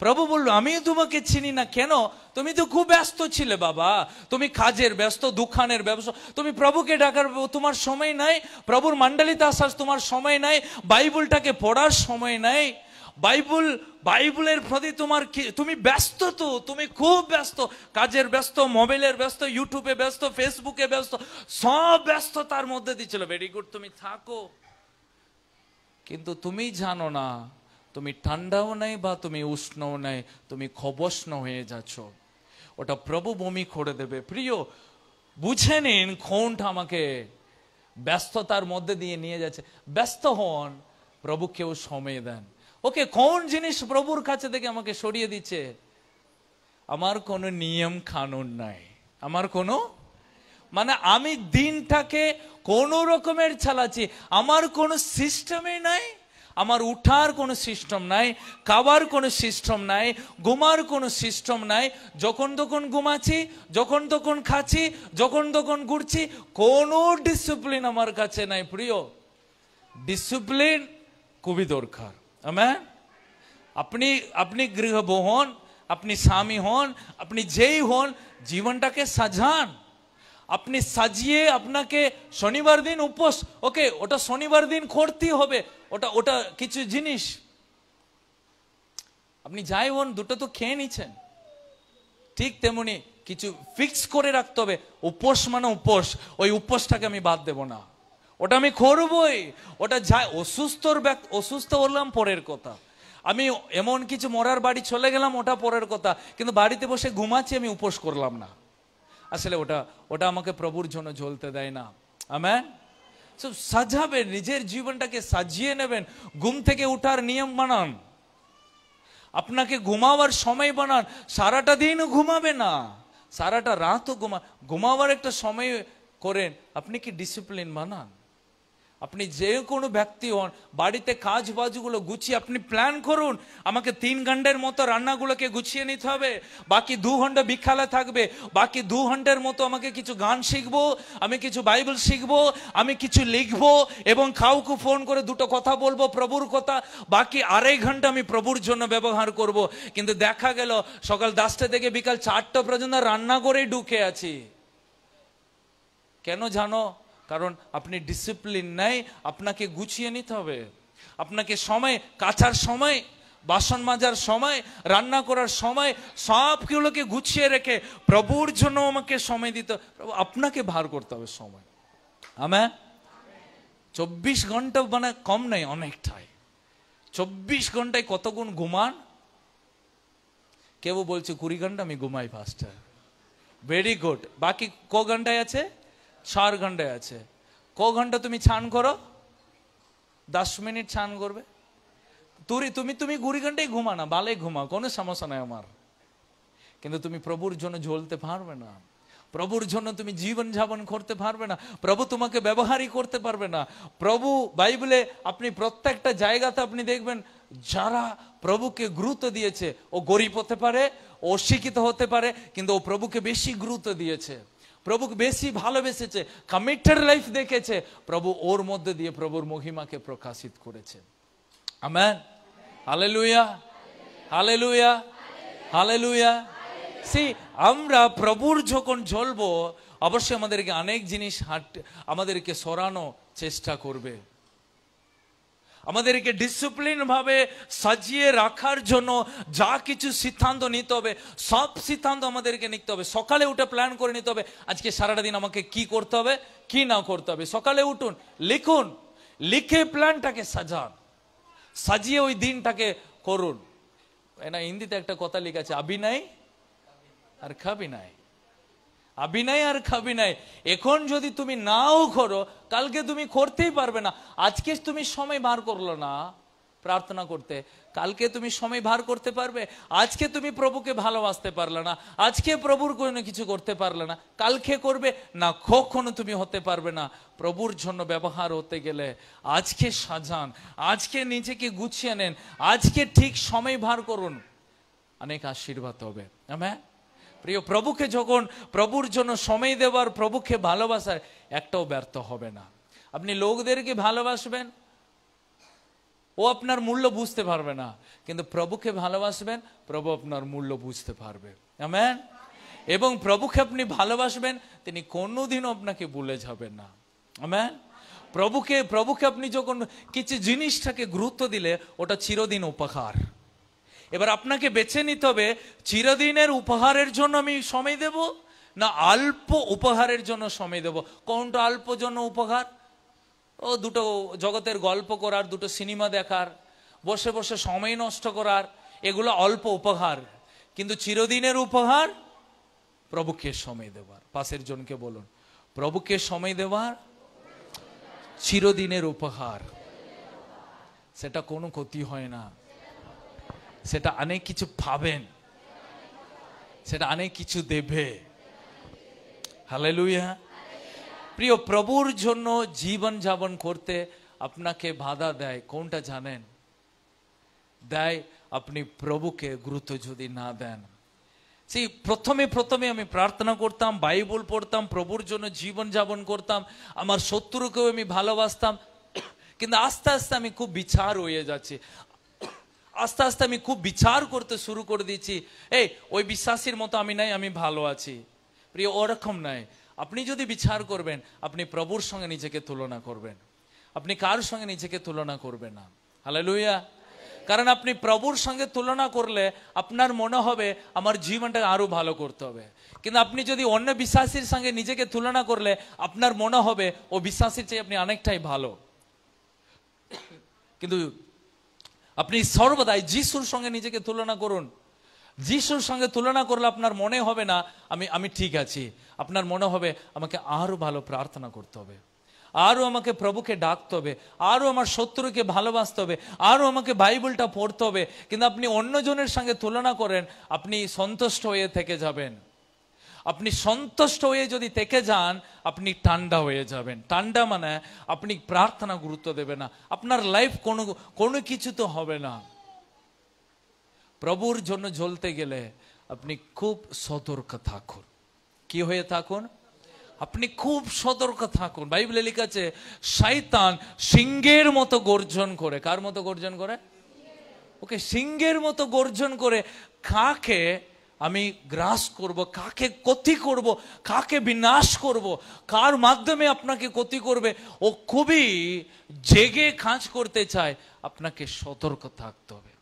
প্রভু বলল, আমিও তোমাকে চিনি না। কেন? তুমি তো খুব ব্যস্ত ছিলে বাবা, তুমি কাজের ব্যস্ত, দোকানের ব্যবসা, তুমি প্রভুকে ডাকার তোমার সময় নাই, প্রভুর মণ্ডলীতে আসার তোমার সময় নাই, বাইবেলটাকে পড়ার সময় নাই, বাইবেলের প্রতি তুমি ব্যস্ত, তো তুমি খুব ব্যস্ত, কাজের ব্যস্ত, মোবাইলের ব্যস্ত, ইউটিউবে ব্যস্ত, ফেসবুকে ব্যস্ত, সব ব্যস্ততার মধ্যে দিয়েছিল। ভেরি গুড, তুমি থাকো, কিন্তু তুমি জানো না তুমি ঠান্ডাও নাই বা তুমি উষ্ণও নাই, তুমি খবস্ন হয়ে যাচ্ছ। ওটা প্রভু বমি করে দেবে। প্রিয়, বুঝে নিন কোনটা আমাকে ব্যস্ততার মধ্যে দিয়ে নিয়ে যাচ্ছে। ব্যস্ত হন, প্রভুকেও সময় দেন। ওকে, কোন জিনিস প্রভুর কাছে থেকে আমাকে সরিয়ে দিচ্ছে? আমার কোনো নিয়ম কানুন নাই, আমার কোনো আমি দিনটাকে কোন রকমের চালাচ্ছি, আমার কোনো সিস্টেমই নাই। আমার উঠার কোনো সিস্টেম নাই, খাবার কোনো সিস্টেম নাই, ঘুমার কোনো সিস্টেম নাই। যখন তখন ঘুমাচ্ছি, যখন তখন খাচ্ছি, যখন তখন ঘুরছি, কোনো ডিসিপ্লিন আমার কাছে নাই। প্রিয়, ডিসিপ্লিন খুবই দরকার। আমেন। আপনি গৃহবহন, আপনি স্বামী হন, আপনি যেই হন, জীবনটাকে সাজান। আপনি সাজিয়ে আপনাকে শনিবার দিন উপোস, ওকে, ওটা শনিবার দিন করতেই হবে, ওটা ওটা কিছু জিনিস আপনি যাই হন দুটো তো খেয়ে নিচ্ছেন, ঠিক তেমনি কিছু ফিক্স করে রাখতে হবে। উপোস মানে উপোস, ওই উপোসটাকে আমি বাদ দেব না, ওটা আমি করবই। ওটা যাই অসুস্থ হলাম পরের কথা, আমি এমন কিছু মরার বাড়ি চলে গেলাম ওটা পরের কথা, কিন্তু বাড়িতে বসে ঘুমাচ্ছি আমি উপোস করলাম না, আসলে ওটা ওটা আমাকে প্রভুর জন্য জ্বলতে দেয় না। আমেন। সাজাবেন, নিজের জীবনটাকে সাজিয়ে নেবেন। ঘুম থেকে উঠার নিয়ম বানান, আপনাকে ঘুমাবার সময় বানান। সারাটা দিন ঘুমাবে না, সারাটা রাতও ঘুমাবার একটা সময় করেন। আপনি কি ডিসিপ্লিন বানান। আপনি যে কোনো ব্যক্তি হন, বাড়িতে কাজ বাজগুলো গুছিয়ে আপনি প্ল্যান করুন, আমাকে 3 ঘন্টার মতো রান্নাগুলোকে গুছিয়ে নিতে হবে, বাকি 2 ঘন্টা বিকালে থাকবে, বাকি 2 ঘন্টার মতো আমাকে কিছু গান শিখবো, আমি কিছু বাইবেল শিখবো, আমি কিছু লিখবো এবং কাউকে ফোন করে 2টো কথা বলবো প্রভুর কথা, বাকি 2.5 ঘন্টা আমি প্রভুর জন্য ব্যবহার করব। কিন্তু দেখা গেল সকাল 10টা থেকে বিকাল 4টা পর্যন্ত রান্না করেই ঢুকে আছি। কেন জানো? কারণ আপনি ডিসিপ্লিন নাই। আপনাকে গুছিয়ে নিতে হবে, আপনাকে সময়, কাচার সময়, বাসন মাজার সময়, রান্না করার সময়, সবগুলোকে গুছিয়ে রেখে প্রভুর জন্য আমাকে সময় দিতে, আপনাকে ভার করতে হবে সময়। আমেন। 24 ঘন্টা মানে কম নাই, অনেকটাই। 24 ঘন্টায় কত গুণ ঘুমান? কেউ বলছে 20 ঘন্টা আমি ঘুমাই পাস্টার, ভেরি গুড। বাকি ক ঘন্টায় আছে? 4 ঘন্টায় আছে। ক ঘন্টা তুমি ছান করো? 10 মিনিট ছান করবে। তুমি 20 ঘন্টায় ঘুমা না, ভালোই ঘুমাও, কোনো সমস্যা নাই আমার, কিন্তু তুমি প্রভুর জন্য জ্বলতে পারবে না, প্রভুর জন্য তুমি জীবন যাপন করতে পারবে না, প্রভু তোমাকে ব্যবহারই করতে পারবে না। প্রভু বাইবেলে আপনি প্রত্যেকটা জায়গাতে আপনি দেখবেন যারা প্রভুকে গুরুত্ব দিয়েছে, ও গরিব হতে পারে, ও অশিক্ষিত হতে পারে, কিন্তু ও প্রভুকে বেশি গুরুত্ব দিয়েছে, প্রভুকে বেশি ভালোবেসেছে, কমিটেড লাইফ দেখেছে, প্রভু ওর মধ্যে দিয়ে প্রভুর মহিমাকে প্রকাশিত করেছে। আমেন। Hallelujah, hallelujah, hallelujah. আমরা প্রভুর যখন জ্বলবো, অবশ্যই আমাদেরকে অনেক জিনিস আমাদেরকে সরানো চেষ্টা করবে, আমাদেরকে ডিসিপ্লিন ভাবে সাজিয়ে রাখার জন্য যা কিছু সিদ্ধান্ত নিতে হবে, সব সিদ্ধান্ত আমাদেরকে নিতে হবে। সকালে উঠে প্ল্যান করে নিতে হবে আজকে সারাটা দিন আমাকে কি করতে হবে, কি না করতে হবে। সকালে উঠুন, লিখুন, লিখে প্ল্যানটাকে সাজান, সাজিয়ে ওই দিনটাকে করুন। না, হিন্দিতে একটা কথা লেখা আছে, আবি নাই আর খাবি নাই, আবি নাই আর খাবি নাই। এখন যদি তুমি নাও করো, কালকে তুমি করতেই পারবে না। আজকে তুমি সময় বার করলো না প্রার্থনা করতে, কালকে তুমি সময় বার করতে পারবে? আজকে তুমি প্রভুকে ভালোবাসতে পারলে না, আজকে প্রভুর কোনো কিছু করতে পারলে না, কালকে করবে না, কখনো তুমি হতে পারবে না। প্রভুর জন্য ব্যবহার হতে গেলে আজকে সাজান, আজকে নিজেকে গুছিয়ে নেন, আজকে ঠিক সময় বার করুন, অনেক আশীর্বাদ হবে। আমেন। প্রিয়, প্রভুকে যখন প্রভুর জন্য সময় দেওয়ার, প্রভুকে ভালোবাসার একটাও ব্যর্থ হবে না। আপনি লোকদেরকে ভালোবাসবেন, ও আপনার মূল্য বুঝতে পারবে না, কিন্তু প্রভুকে ভালোবাসবেন, প্রভু আপনার মূল্য বুঝতে পারবে। আমেন। এবং প্রভুকে আপনি ভালোবাসবেন, তিনি কোনোদিনও আপনাকে ভুলে যাবেন না। আমেন। প্রভুকে আপনি যখন কিছু জিনিসটাকে গুরুত্ব দিলে, ওটা চিরদিন উপহার। এবার আপনাকে বেছে নিতে হবে, চিরদিনের উপহারের জন্য আমি সময় দেব না অল্প উপহারের জন্য সময় দেব। কোনটা অল্প জন্য উপহার? ও 2টো জগতের গল্প করার, 2টো সিনেমা দেখার, বসে বসে সময় নষ্ট করার, এগুলো অল্প উপহার। কিন্তু চিরদিনের উপহার প্রভুকে সময় দেওয়ার। পাশের জনকে বলুন, প্রভুকে সময় দেওয়ার চিরদিনের উপহার। সেটা কোনো ক্ষতি হয় না, সেটা অনেক কিছু পাবেন, সেটা অনেক কিছু দেবে। হালেলুয়া। প্রিয়, প্রভুর জন্য জীবন যাপন করতে আপনাকে বাধা দেয় কোনটা জানেন? দেয় আপনি প্রভুকে গুরুত্ব যদি না দেন। সেই প্রথমে আমি প্রার্থনা করতাম, বাইবেল পড়তাম, প্রভুর জন্য জীবন যাপন করতাম, আমার শত্রুকেও আমি ভালোবাসতাম, কিন্তু আস্তে আস্তে আমি খুব বিচার হয়ে যাচ্ছি। আস্তে আস্তে আমি খুব বিচার করতে শুরু করে দিচ্ছি, এই ওই বিশ্বাসীর মতো আমি নাই, আমি ভালো আছি। প্রিয়, ওরকম নয়। আপনি যদি বিচার করবেন, আপনি প্রভুর সঙ্গে নিজেকে তুলনা করবেন, আপনি কার সঙ্গে নিজেকে তুলনা করবেন না। হালেলুয়া। কারণ আপনি প্রভুর সঙ্গে তুলনা করলে আপনার মনে হবে আমার জীবনটা আরো ভালো করতে হবে, কিন্তু আপনি যদি অন্য বিশ্বাসীর সঙ্গে নিজেকে তুলনা করলে আপনার মনে হবে ও বিশ্বাসীর চেয়ে আপনি অনেকটাই ভালো। কিন্তু আপনি সর্বদাই যিশুর সঙ্গে নিজেকে তুলনা করুন। যিশুর সঙ্গে তুলনা করলে আপনার মনে হবে না আমি ঠিক আছি, আপনার মনে হবে আমাকে আরো ভালো প্রার্থনা করতে হবে, আরো আমাকে প্রভুকে ডাকতে হবে, আরো আমার শত্রুকে ভালোবাসতে হবে, আরো আমাকে বাইবেলটা পড়তে হবে। কিন্তু আপনি অন্যজনের সঙ্গে তুলনা করেন, আপনি সন্তুষ্ট হয়ে থেকে যাবেন। আপনি সন্তুষ্ট হয়ে যদি থেকে যান, আপনি ঠান্ডা হয়ে যাবেন। ঠান্ডা মানে আপনি প্রার্থনা গুরুত্ব দেবে না, আপনার লাইফ কোনো কিছু তো হবে না। প্রভুর জন্য জ্বলতে গেলে আপনি খুব সতর্ক থাকুন। কি হয়ে থাকুন? আপনি খুব সতর্ক থাকুন। বাইবেলে লেখা আছে শয়তান সিংহের মতো গর্জন করে। কার মতো গর্জন করে? ওকে, সিংহের মতো গর্জন করে কাকে আমি গ্রাস করব, কাকে ক্ষতি করব, কাকে বিনাশ করব, কার মাধ্যমে আপনাকে ক্ষতি করবে, ও খুবই জেগে কাজ করতে চায়। আপনাকে সতর্ক থাকতে হবে।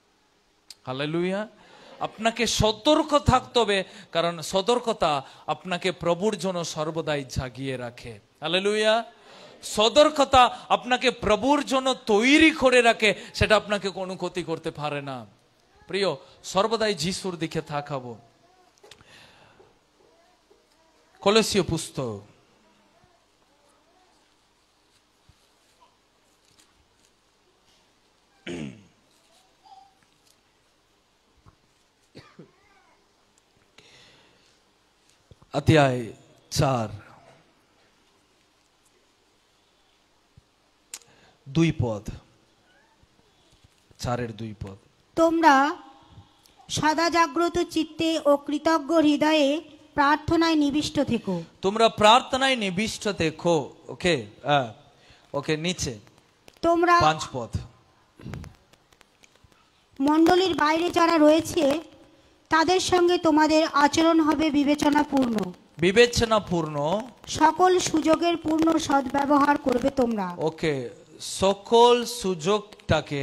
হালেলুয়া। আপনাকে সতর্ক থাকতে হবে, কারণ সতর্কতা আপনাকে প্রভুর জন্য সর্বদাই জাগিয়ে রাখে। হালেলুয়া। সতর্কতা আপনাকে প্রভুর জন্য তৈরি করে রাখে, সেটা আপনাকে কোনো ক্ষতি করতে পারে না। প্রিয়, সর্বদাই যিশুর দিকে তাকাবো। কলসীয় পুস্তক 4:2। তোমরা সদা জাগ্রত চিত্তে ও কৃতজ্ঞ হৃদয়ে প্রার্থনায় নিবিষ্ট থেকো। তোমরা প্রার্থনায় নিবিষ্ট থেকো। ওকে, ওকে, নিচে তোমরা 5 মণ্ডলীর বাইরে যারা রয়েছে তাদের সঙ্গে তোমাদের আচরণ হবে বিবেচনাপূর্ণ। বিবেচনাপূর্ণ, সকল সুযোগের পূর্ণ সদ্ব্যবহার করবে তোমরা। ওকে, সকল সুযোগটাকে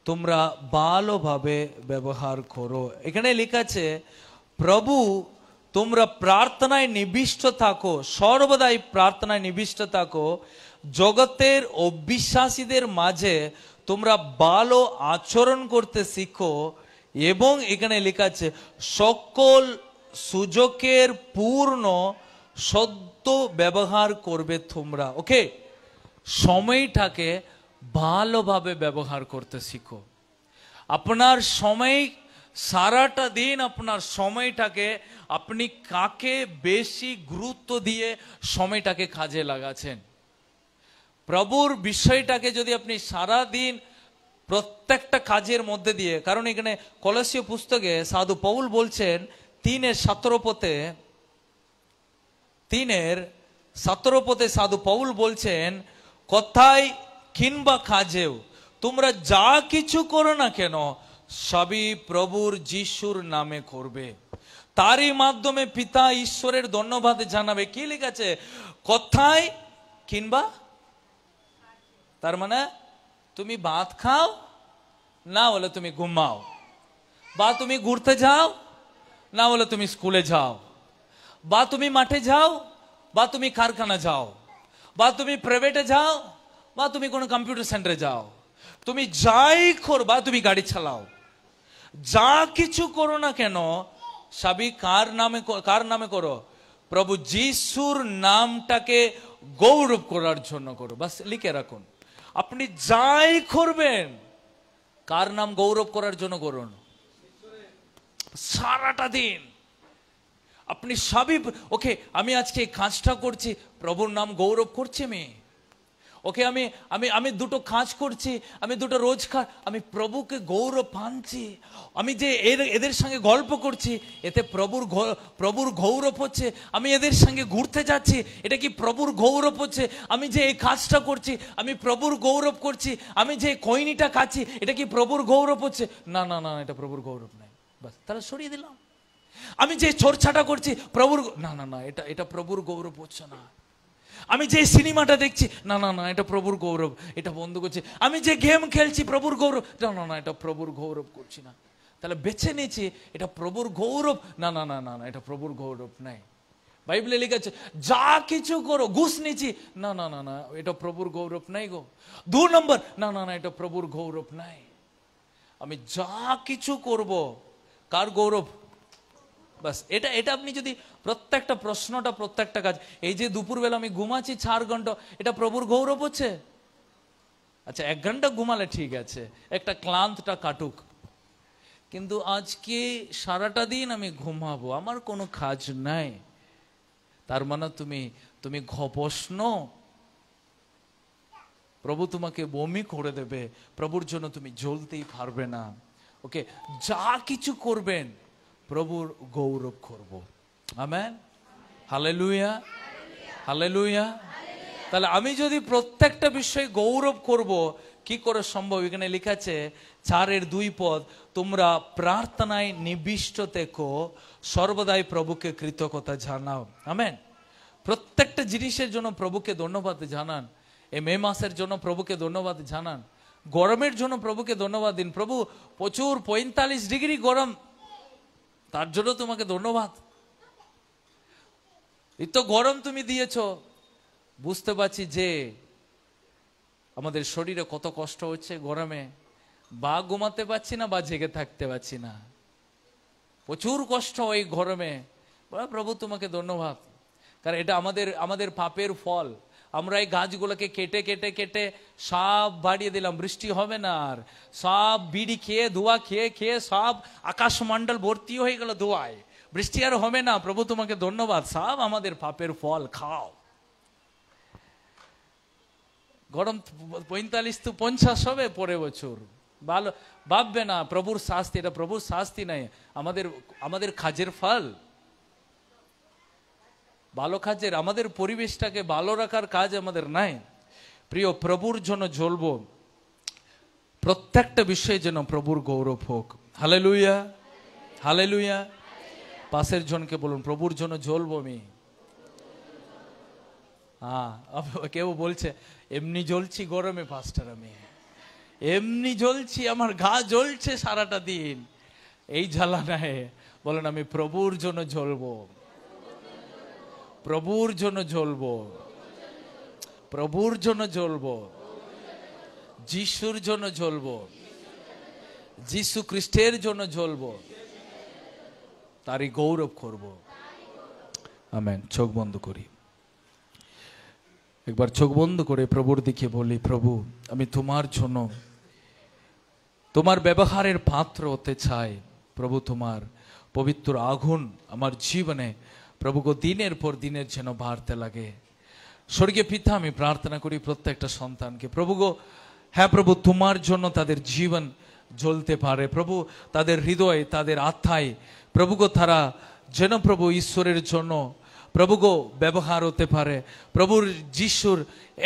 তোমরা ভালোভাবে ব্যবহার করো। এখানে লেখা আছে প্রভু তোমরা প্রার্থনায় নিবিষ্ট থাকো, সর্বদাই প্রার্থনায় নিবিষ্ট থাকো। জগতের অবিশ্বাসীদের মাঝে তোমরা ভালো আচরণ করতে শিখো, এবং এখানে লেখা আছে সকল সুযোগের পূর্ণ সদ্য ব্যবহার করবে তোমরা। ওকে, সময়টাকে ভালোভাবে ব্যবহার করতে শিখো। আপনার সময়, সারাটা দিন আপনার সময়টাকে আপনি কাকে বেশি গুরুত্ব দিয়ে সময়টাকে কাজে লাগাচ্ছেন। প্রভুর বিষয়টাকে যদি আপনি সারা দিন প্রত্যেকটা কাজের মধ্যে দিয়ে, কারণ এখানে কলসীয় পুস্তকে সাধু পৌল বলছেন 3:17 সাধু পৌল বলছেন কথায় কিংবা কাজেও তোমরা যা কিছু করো না কেন সবই প্রভুর যিশুর নামে করবে, তারই মাধ্যমে পিতা ঈশ্বরের ধন্যবাদ জানাবে। কি লেখা আছে? কথায় কিংবা, তার মানে তুমি ভাত খাও না হলে তুমি ঘুমাও, বা তুমি ঘুরতে যাও না হলে তুমি স্কুলে যাও, বা তুমি মাঠে যাও, বা তুমি কারখানা যাও, বা তুমি প্রাইভেটে যাও, বা তুমি কোনো কম্পিউটার সেন্টারে যাও, তুমি যাই করো, বা তুমি গাড়ি চালাও, যা কিছু করো না কেন সবই কার নামে করো? প্রভু যিশুর নামটাকে গৌরব করার জন্য করো। বাস লিখে রাখুন, আপনি যাই করবেন কার নাম গৌরব করার জন্য করুন। সারাটা দিন আপনি সবই, ওকে আমি আজকে এই কাজটা করছি, প্রভুর নাম গৌরব করছি আমি। ওকে, আমি আমি আমি দুটো কাজ করছি, আমি দুটো রোজগার, আমি প্রভুকে গৌরব আনছি। আমি যে এদের সঙ্গে গল্প করছি, এতে প্রভুর গৌরব হচ্ছে। আমি এদের সঙ্গে ঘুরতে যাচ্ছি, এটা কি প্রভুর গৌরব হচ্ছে? আমি যে এই কাজটা করছি, আমি প্রভুর গৌরব করছি। আমি যে কইনিটা খাচ্ছি, এটা কি প্রভুর গৌরব হচ্ছে? না না না, এটা প্রভুর গৌরব নাই। বাস, তাহলে সরিয়ে দিলাম। আমি যে চর্চাটা করছি প্রভুর, না না না, এটা প্রভুর গৌরব হচ্ছে না। আমি যে সিনেমাটা দেখছি, না না না, এটা প্রভুর গৌরব, এটা বন্ধ করছি। আমি যে গেম খেলছি প্রভুর গৌরব, না না না, এটা প্রভুর গৌরব করছি না। তাহলে বেছে নিয়েছি এটা প্রভুর গৌরব, না না না না না, এটা প্রভুর গৌরব নাই। বাইবেলে লেখা আছে যা কিছু করো, ঘুষ নিয়েছি, না না না না, এটা প্রভুর গৌরব নাই গো। 2 নম্বর, না না না, এটা প্রভুর গৌরব নাই। আমি যা কিছু করব, কার গৌরব? বাস, এটা আপনি যদি প্রত্যেকটা প্রশ্নটা, প্রত্যেকটা কাজ, এই যে দুপুরবেলা আমি ঘুমাচ্ছি 4 ঘন্টা, এটা প্রভুর গৌরব হচ্ছে? আচ্ছা, 1 ঘন্টা ঘুমালে ঠিক আছে, একটা ক্লান্তটা কাটুক, কিন্তু আজকে সারাটা দিন আমি ঘুমাবো, আমার কোনো কাজ নাই, তার মানে তুমি ঘপস্ন, প্রভু তোমাকে বমি করে দেবে, প্রভুর জন্য তুমি জ্বলতেই পারবে না। ওকে, যা কিছু করবেন প্রভুর গৌরব করব। Amen, hallelujah, hallelujah. তাহলে আমি যদি প্রত্যেকটা বিষয়ে গৌরব করব, কি করে সম্ভব? এখানে লেখা আছে 4:2, তোমরা প্রার্থনায় নিবিষ্ট থেকো, সর্বদাই প্রভুকে কৃতজ্ঞতা জানাও। আমেন। প্রত্যেকটা জিনিসের জন্য প্রভুকে ধন্যবাদ জানান। এই মে মাসের জন্য প্রভুকে ধন্যবাদ জানান। গরমের জন্য প্রভুকে ধন্যবাদ দিন। প্রভু, প্রচুর 45 ডিগ্রি গরম, তার জন্য তোমাকে ধন্যবাদ। এই তো গরম তুমি দিয়েছ, বুঝতে পারছি যে আমাদের শরীরে কত কষ্ট হচ্ছে গরমে, বা ঘুমাতে পারছি না বা জেগে থাকতে পারছি না, প্রচুর কষ্ট ওই গরমে। প্রভু তোমাকে ধন্যবাদ, কারণ এটা আমাদের পাপের ফল। আমরা এই গাছগুলোকে কেটে কেটে কেটে সব বাড়িয়ে দিলাম, বৃষ্টি হবে না, আর সব বিড়ি খেয়ে ধোঁয়া খেয়ে খেয়ে সব আকাশমণ্ডল ভর্তি হয়ে গেল ধোঁয়ায়, বৃষ্টি আর হবে না। প্রভু তোমাকে ধন্যবাদ, সব আমাদের পাপের ফল খাও। গরম 45 to 50 হবে পরে বছর, ভালো ভাববে না। প্রভুর শাস্তি, এটা প্রভুর শাস্তি নাই, আমাদের কাজের ফল, ভালো কাজের। আমাদের পরিবেশটাকে ভালো রাখার কাজ আমাদের নাই। প্রিয়, প্রভুর জন্য জ্বলবো, প্রত্যেকটা বিষয়ে যেন প্রভুর গৌরব হোক। Hallelujah, hallelujah. পাশের জনকে বলুন, প্রভুর জন্য জ্বলবো আমি। হ্যাঁ, কেউ বলছে এমনি জ্বলছি গরমে পাস্টার, আমি এমনি জ্বলছি, আমার গা জ্বলছে সারাটা দিন, এই জ্বালা নাই। বলেন, আমি প্রভুর জন্য জ্বলবো, প্রভুর জন্য জ্বলবো, প্রভুর জন্য জ্বলবো, যিশুর জন্য জ্বলবো, যিশু খ্রিস্টের জন্য জ্বলবো, তারই গৌরব করব। আমেন। চোখ বন্ধ করি, একবার চোখ বন্ধ করে প্রভুর দিকে বলি, প্রভু, আমি তোমার জন্য, তোমার ব্যবহারের পাত্র হতে চাই। প্রভু, তোমার পবিত্র আগুন আমার জীবনে প্রভু গো দিনের পর দিনের যেন বাড়তে লাগে। স্বর্গীয় পিতা, আমি প্রার্থনা করি প্রত্যেকটা সন্তানকে, প্রভু গো, হ্যাঁ প্রভু, তোমার জন্য তাদের জীবন জ্বলতে পারে। প্রভু, তাদের হৃদয়, তাদের আত্মায় প্রভু গো, তারা যেন প্রভু ঈশ্বরের জন্য প্রভু গো ব্যবহার হতে পারে। প্রভুর যিশুর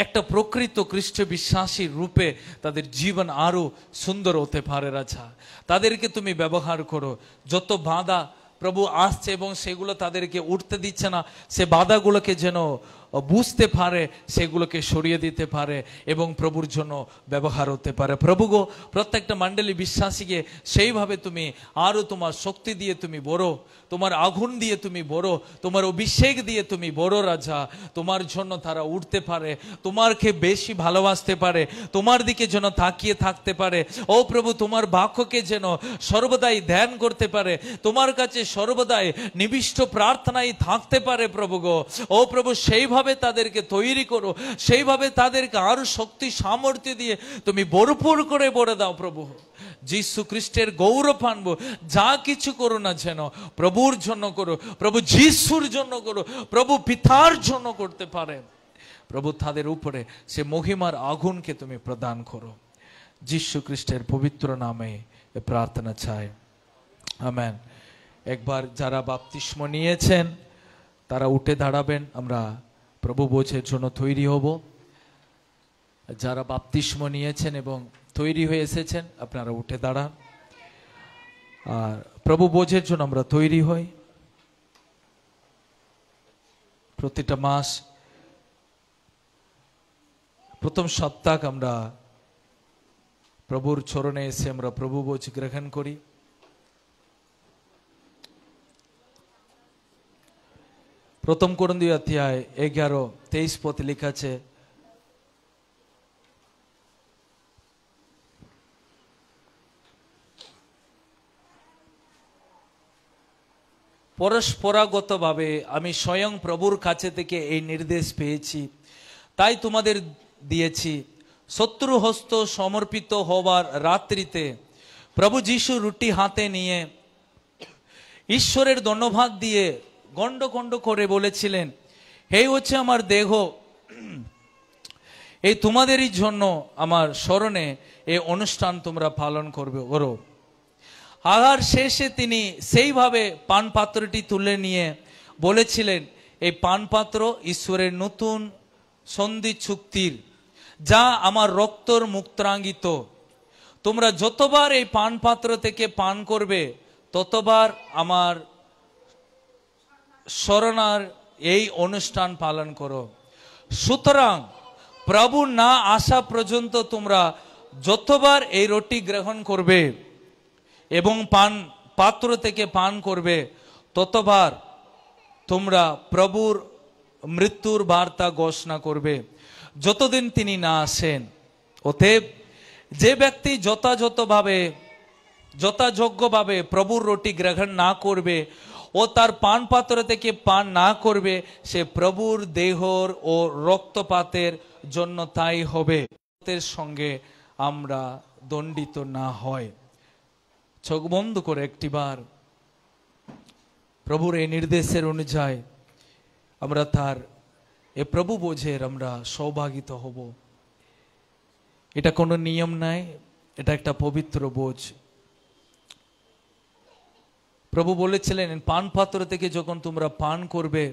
একটা প্রকৃত খ্রিস্ট বিশ্বাসী রূপে তাদের জীবন আরো সুন্দর হতে পারে। রাজা, তাদেরকে তুমি ব্যবহার করো। যত বাধা প্রভু আসছে এবং সেগুলো তাদেরকে উঠতে দিচ্ছে না, সে বাধাগুলোকে যেন বুঝতে পারে, সেগুলোকে সরিয়ে দিতে পারে এবং প্রভুর জন্য ব্যবহার হতে পারে। প্রভু গো, প্রত্যেকটা মণ্ডলী বিশ্বাসীকে সেইভাবে তুমি আরো তোমার শক্তি দিয়ে তুমি বড়, তোমার আগুন দিয়ে তুমি বড়, তোমার অভিষেক দিয়ে তুমি বড়। রাজা, তোমার জন্য তারা উঠতে পারে, তোমারকে বেশি ভালোবাসতে পারে, তোমার দিকে যেন তাকিয়ে থাকতে পারে। ও প্রভু, তোমার বাক্যকে যেন সর্বদাই ধ্যান করতে পারে, তোমার কাছে সর্বদাই নিবিষ্ট প্রার্থনায় থাকতে পারে। প্রভু গো, ও প্রভু, সেইভাবে তাদেরকে তৈরি করো, সেইভাবে তাদেরকে আরো শক্তি সামর্থ্য দিয়ে তুমি ভরপুর করে ভরে দাও। প্রভু, যিশু খ্রিস্টের গৌরব আনবো। যা কিছু করো না যেন প্রভুর জন্য করো, প্রভু যিশুর জন্য করো, প্রভু পিতার জন্য করতে পারে। প্রভু তাদের উপরে সে মহিমার আগুনকে তুমি প্রদান করো। যীশু খ্রিস্টের পবিত্র নামে এ প্রার্থনা চাই, আমেন। একবার যারা বাপ্তিস্ম নিয়েছেন তারা উঠে দাঁড়াবেন, আমরা প্রভু ভোজের জন্য তৈরি হব। যারা বাপ্তিস্ম নিয়েছেন এবং তৈরি হয়ে এসেছেন আপনারা উঠে দাঁড়ান, আর প্রভু ভোজের জন্য আমরা তৈরি হই। প্রতিটা মাস প্রথম সপ্তাহ আমরা প্রভুর চরণে এসে আমরা প্রভু ভোজ গ্রহণ করি। প্রথম করন্থীয় অধ্যায় 11:23 পদে লেখা আছে, পরস্পরাগতভাবে আমি স্বয়ং প্রভুর কাছে থেকে এই নির্দেশ পেয়েছি, তাই তোমাদের দিয়েছি। শত্রু হস্ত সমর্পিত হবার রাত্রিতে প্রভু যীশু রুটি হাতে নিয়ে ঈশ্বরের ধন্যবাদ দিয়ে গন্ড গন্ড করে বলেছিলেন, এই হচ্ছে আমার দেহ, এই তোমাদেরই জন্য আমার স্মরণে এই অনুষ্ঠান তোমরা পালন করো। আহার শেষে তিনি সেইভাবে পান পাত্রটি তুলে নিয়ে বলেছিলেন, এই পানপাত্র ঈশ্বরের নতুন সন্ধি চুক্তির, যা আমার রক্তর মুক্তাঙ্গিত। তোমরা যতবার এই পানপাত্র থেকে পান করবে ততবার আমার স্মরণার এই অনুষ্ঠান পালন করো। সুতরাং প্রভু না আসা পর্যন্ত তোমরা যতবার এই রুটি গ্রহণ করবে এবং পান পাত্র থেকে পান করবে ততবার তোমরা প্রভুর মৃত্যুর বার্তা ঘোষণা করবে যতদিন তিনি না আসেন। অতএব যে ব্যক্তি যথাযোগ্যভাবে প্রভুর রুটি গ্রহণ না করবে ও তার পান পাত্র থেকে পান না করবে, সে প্রভুর দেহর ও রক্তপাতের জন্য তাই হবে, সঙ্গে আমরা দণ্ডিত না হয়। চোখ বন্ধ করে একটিবার প্রভুর এই নির্দেশের অনুযায়ী আমরা তার এ প্রভু বোঝের আমরা সৌভাগিত হব। এটা কোনো নিয়ম নাই, এটা একটা পবিত্র বোঝ। প্রভু বলেছিলেন, পান পাত্র থেকে যখন তোমরা পান করবে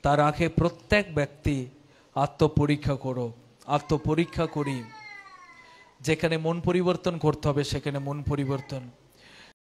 তার আগে প্রত্যেক ব্যক্তি আত্মপরীক্ষা করি। যেখানে মন পরিবর্তন করতে হবে সেখানে মন পরিবর্তন,